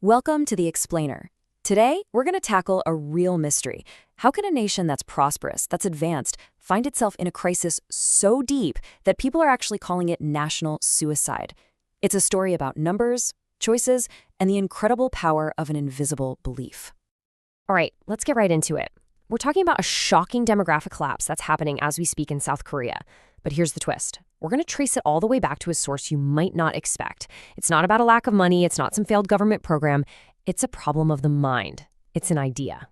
Welcome to The Explainer. Today, we're going to tackle a real mystery. How can a nation that's prosperous, that's advanced, find itself in a crisis so deep that people are actually calling it national suicide? It's a story about numbers, choices, and the incredible power of an invisible belief. All right, let's get right into it. We're talking about a shocking demographic collapse that's happening as we speak in South Korea. But here's the twist. We're going to trace it all the way back to a source you might not expect. It's not about a lack of money. It's not some failed government program. It's a problem of the mind. It's an idea.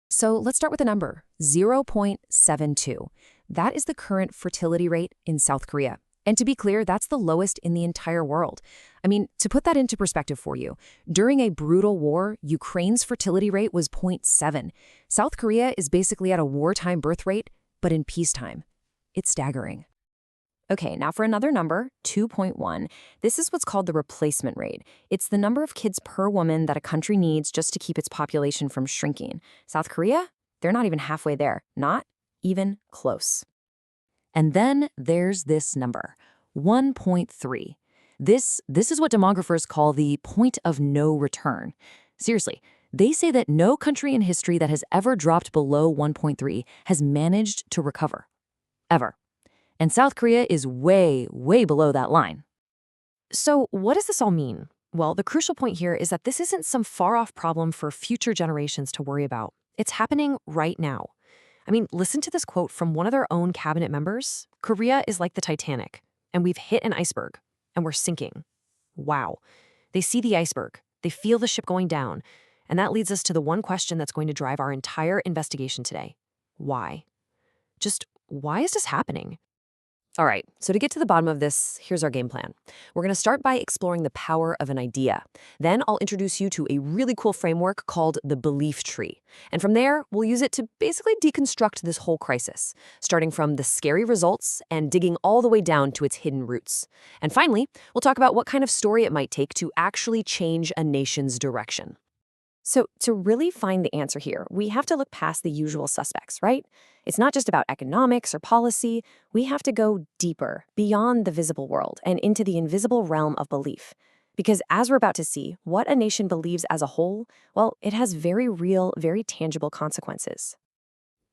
So let's start with a number, 0.72. That is the current fertility rate in South Korea. And to be clear, that's the lowest in the entire world. I mean, to put that into perspective for you, during a brutal war, Ukraine's fertility rate was 0.7. South Korea is basically at a wartime birth rate, but in peacetime. It's staggering. Okay, now for another number, 2.1. This is what's called the replacement rate. It's the number of kids per woman that a country needs just to keep its population from shrinking. South Korea? They're not even halfway there. Not even close. And then there's this number, 1.3. This is what demographers call the point of no return. Seriously, they say that no country in history that has ever dropped below 1.3 has managed to recover. Ever. And South Korea is way, way below that line. So what does this all mean? Well, the crucial point here is that this isn't some far-off problem for future generations to worry about. It's happening right now. I mean, listen to this quote from one of their own cabinet members. Korea is like the Titanic, and we've hit an iceberg, and we're sinking. Wow. They see the iceberg. They feel the ship going down. And that leads us to the one question that's going to drive our entire investigation today. Why? Just why is this happening? All right, so to get to the bottom of this, here's our game plan. We're going to start by exploring the power of an idea. Then I'll introduce you to a really cool framework called the belief tree. And from there, we'll use it to basically deconstruct this whole crisis, starting from the scary results and digging all the way down to its hidden roots. And finally, we'll talk about what kind of story it might take to actually change a nation's direction. So to really find the answer here, we have to look past the usual suspects, right? It's not just about economics or policy. We have to go deeper, beyond the visible world and into the invisible realm of belief. Because as we're about to see, what a nation believes as a whole, well, it has very real, very tangible consequences.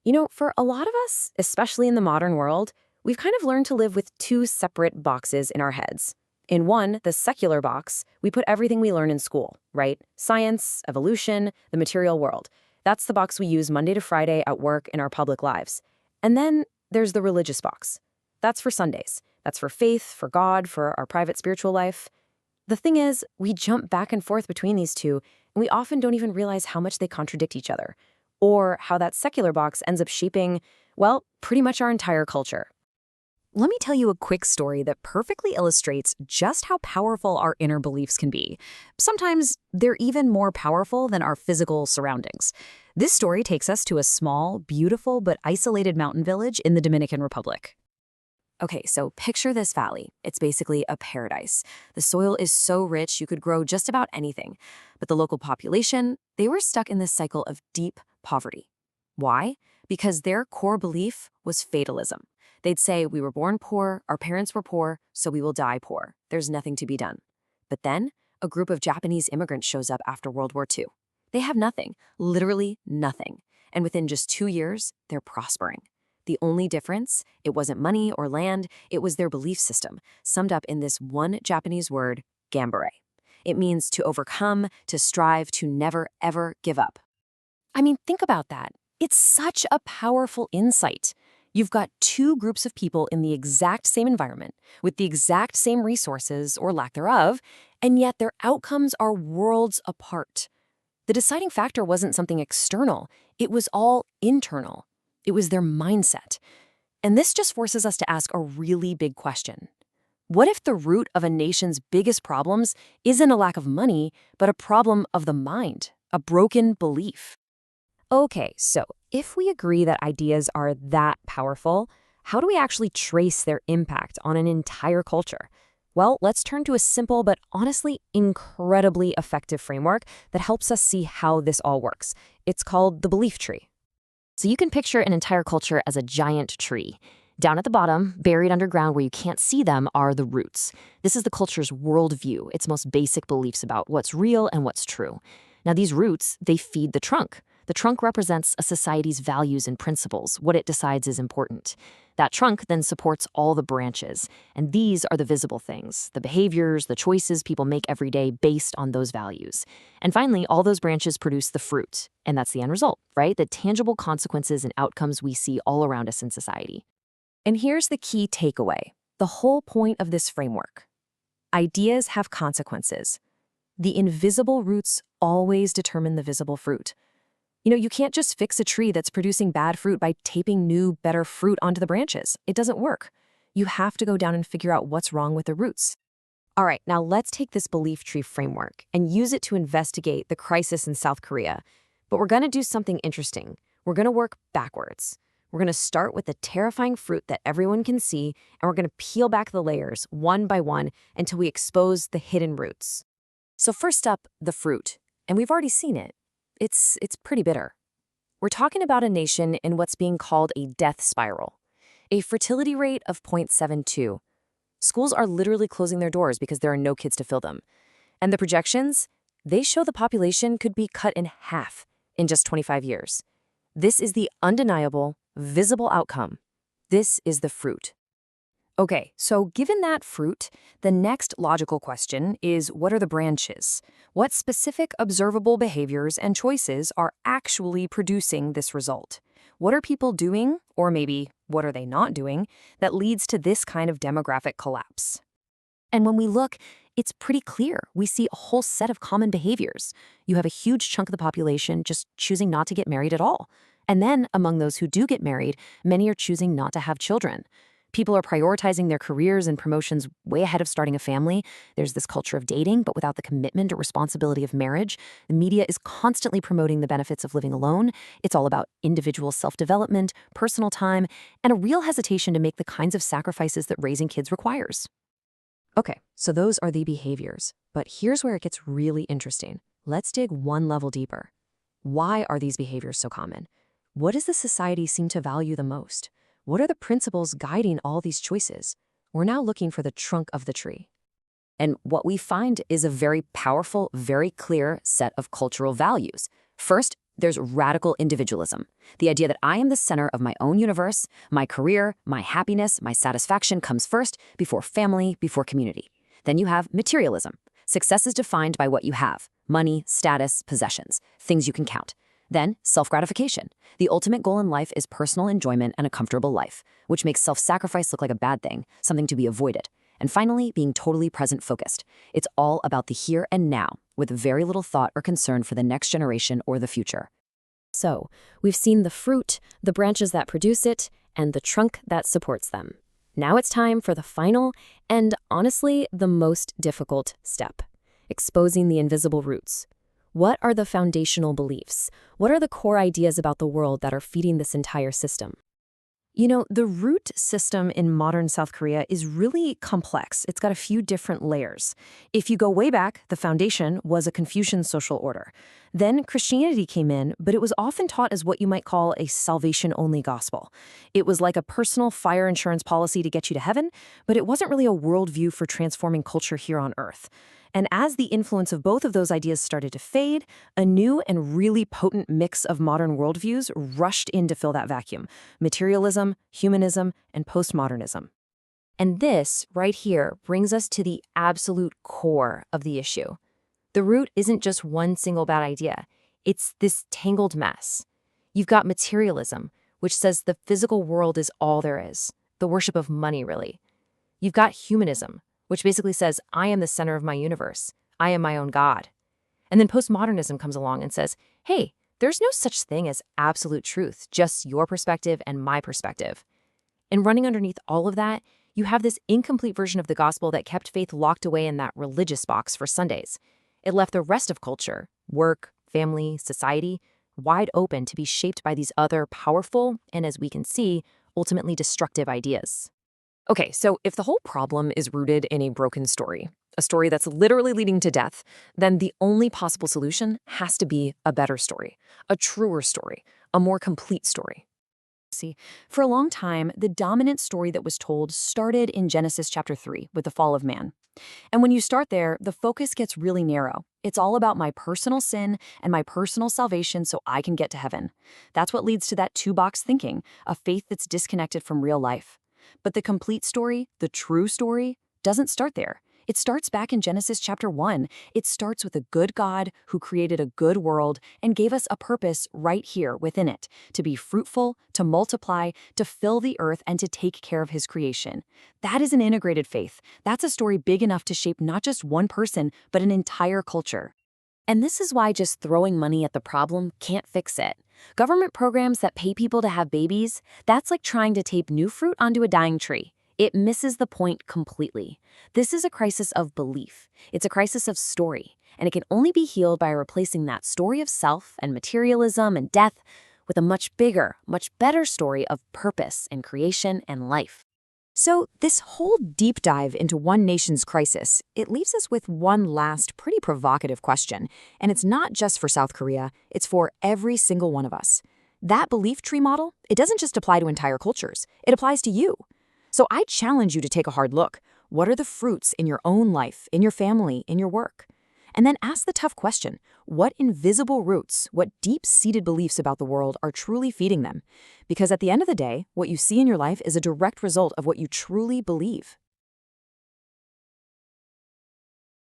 You know, for a lot of us, especially in the modern world, we've kind of learned to live with two separate boxes in our heads. In one, the secular box, we put everything we learn in school, right? Science, evolution, the material world. That's the box we use Monday to Friday at work in our public lives. And then there's the religious box. That's for Sundays. That's for faith, for God, for our private spiritual life. The thing is, we jump back and forth between these two, and we often don't even realize how much they contradict each other, or how that secular box ends up shaping, well, pretty much our entire culture. Let me tell you a quick story that perfectly illustrates just how powerful our inner beliefs can be. Sometimes they're even more powerful than our physical surroundings. This story takes us to a small, beautiful, but isolated mountain village in the Dominican Republic. Okay, so picture this valley. It's basically a paradise. The soil is so rich you could grow just about anything. But the local population, they were stuck in this cycle of deep poverty. Why? Because their core belief was fatalism. They'd say, we were born poor, our parents were poor, so we will die poor. There's nothing to be done. But then, a group of Japanese immigrants shows up after World War II. They have nothing, literally nothing. And within just 2 years, they're prospering. The only difference, it wasn't money or land, it was their belief system, summed up in this one Japanese word, gambare. It means to overcome, to strive, to never, ever give up. I mean, think about that. It's such a powerful insight. You've got two groups of people in the exact same environment, with the exact same resources or lack thereof, and yet their outcomes are worlds apart. The deciding factor wasn't something external, it was all internal. It was their mindset. And this just forces us to ask a really big question. What if the root of a nation's biggest problems isn't a lack of money, but a problem of the mind, a broken belief? Okay, so if we agree that ideas are that powerful, how do we actually trace their impact on an entire culture? Well, let's turn to a simple but honestly incredibly effective framework that helps us see how this all works. It's called the belief tree. So you can picture an entire culture as a giant tree. Down at the bottom, buried underground where you can't see them, are the roots. This is the culture's worldview, its most basic beliefs about what's real and what's true. Now, these roots, they feed the trunk. The trunk represents a society's values and principles, what it decides is important. That trunk then supports all the branches, and these are the visible things, the behaviors, the choices people make every day based on those values. And finally, all those branches produce the fruit, and that's the end result, right? The tangible consequences and outcomes we see all around us in society. And here's the key takeaway, the whole point of this framework. Ideas have consequences. The invisible roots always determine the visible fruit. You can't just fix a tree that's producing bad fruit by taping new, better fruit onto the branches. It doesn't work. You have to go down and figure out what's wrong with the roots. All right, now let's take this belief tree framework and use it to investigate the crisis in South Korea. But we're going to do something interesting. We're going to work backwards. We're going to start with the terrifying fruit that everyone can see, and we're going to peel back the layers one by one until we expose the hidden roots. So first up, the fruit. And we've already seen it. It's pretty bitter. We're talking about a nation in what's being called a death spiral, a fertility rate of 0.72. Schools are literally closing their doors because there are no kids to fill them. And the projections, they show the population could be cut in half in just 25 years. This is the undeniable, visible outcome. This is the fruit. Okay, so given that fruit, the next logical question is, what are the branches? What specific observable behaviors and choices are actually producing this result? What are people doing, or maybe what are they not doing, that leads to this kind of demographic collapse? And when we look, it's pretty clear. We see a whole set of common behaviors. You have a huge chunk of the population just choosing not to get married at all. And then, among those who do get married, many are choosing not to have children. People are prioritizing their careers and promotions way ahead of starting a family. There's this culture of dating, but without the commitment or responsibility of marriage. The media is constantly promoting the benefits of living alone. It's all about individual self-development, personal time, and a real hesitation to make the kinds of sacrifices that raising kids requires. Okay, so those are the behaviors. But here's where it gets really interesting. Let's dig one level deeper. Why are these behaviors so common? What does the society seem to value the most? What are the principles guiding all these choices? We're now looking for the trunk of the tree. And what we find is a very powerful, very clear set of cultural values. First, there's radical individualism, the idea that I am the center of my own universe, my career, my happiness, my satisfaction comes first, before family, before community. Then you have materialism. Success is defined by what you have, money, status, possessions, things you can count. Then, self-gratification. The ultimate goal in life is personal enjoyment and a comfortable life, which makes self-sacrifice look like a bad thing, something to be avoided. And finally, being totally present-focused. It's all about the here and now, with very little thought or concern for the next generation or the future. So, we've seen the fruit, the branches that produce it, and the trunk that supports them. Now it's time for the final, and honestly, the most difficult step: exposing the invisible roots. What are the foundational beliefs? What are the core ideas about the world that are feeding this entire system? The root system in modern South Korea is really complex. It's got a few different layers. If you go way back, the foundation was a Confucian social order. Then Christianity came in, but it was often taught as what you might call a salvation-only gospel. It was like a personal fire insurance policy to get you to heaven, but it wasn't really a worldview for transforming culture here on Earth. And as the influence of both of those ideas started to fade, a new and really potent mix of modern worldviews rushed in to fill that vacuum: materialism, humanism, and postmodernism. And this, right here, brings us to the absolute core of the issue. The root isn't just one single bad idea. It's this tangled mess. You've got materialism, which says the physical world is all there is, the worship of money, really. You've got humanism, which basically says, I am the center of my universe. I am my own God. And then postmodernism comes along and says, hey, there's no such thing as absolute truth, just your perspective and my perspective. And running underneath all of that, you have this incomplete version of the gospel that kept faith locked away in that religious box for Sundays. It left the rest of culture, work, family, society, wide open to be shaped by these other powerful and, as we can see, ultimately destructive ideas. Okay, so if the whole problem is rooted in a broken story, a story that's literally leading to death, then the only possible solution has to be a better story, a truer story, a more complete story. See, for a long time, the dominant story that was told started in Genesis chapter 3 with the fall of man. And when you start there, the focus gets really narrow. It's all about my personal sin and my personal salvation so I can get to heaven. That's what leads to that two-box thinking, a faith that's disconnected from real life. But the complete story, the true story, doesn't start there. It starts back in Genesis chapter 1. It starts with a good God who created a good world and gave us a purpose right here within it, to be fruitful, to multiply, to fill the earth, and to take care of his creation. That is an integrated faith. That's a story big enough to shape not just one person, but an entire culture. And this is why just throwing money at the problem can't fix it. Government programs that pay people to have babies, that's like trying to tape new fruit onto a dying tree. It misses the point completely. This is a crisis of belief. It's a crisis of story, and it can only be healed by replacing that story of self and materialism and death with a much bigger, much better story of purpose and creation and life. So this whole deep dive into one nation's crisis, it leaves us with one last pretty provocative question. And it's not just for South Korea, it's for every single one of us. That belief tree model, it doesn't just apply to entire cultures. It applies to you. So I challenge you to take a hard look. What are the fruits in your own life, in your family, in your work? And then ask the tough question, what invisible roots, what deep-seated beliefs about the world are truly feeding them? Because at the end of the day, what you see in your life is a direct result of what you truly believe.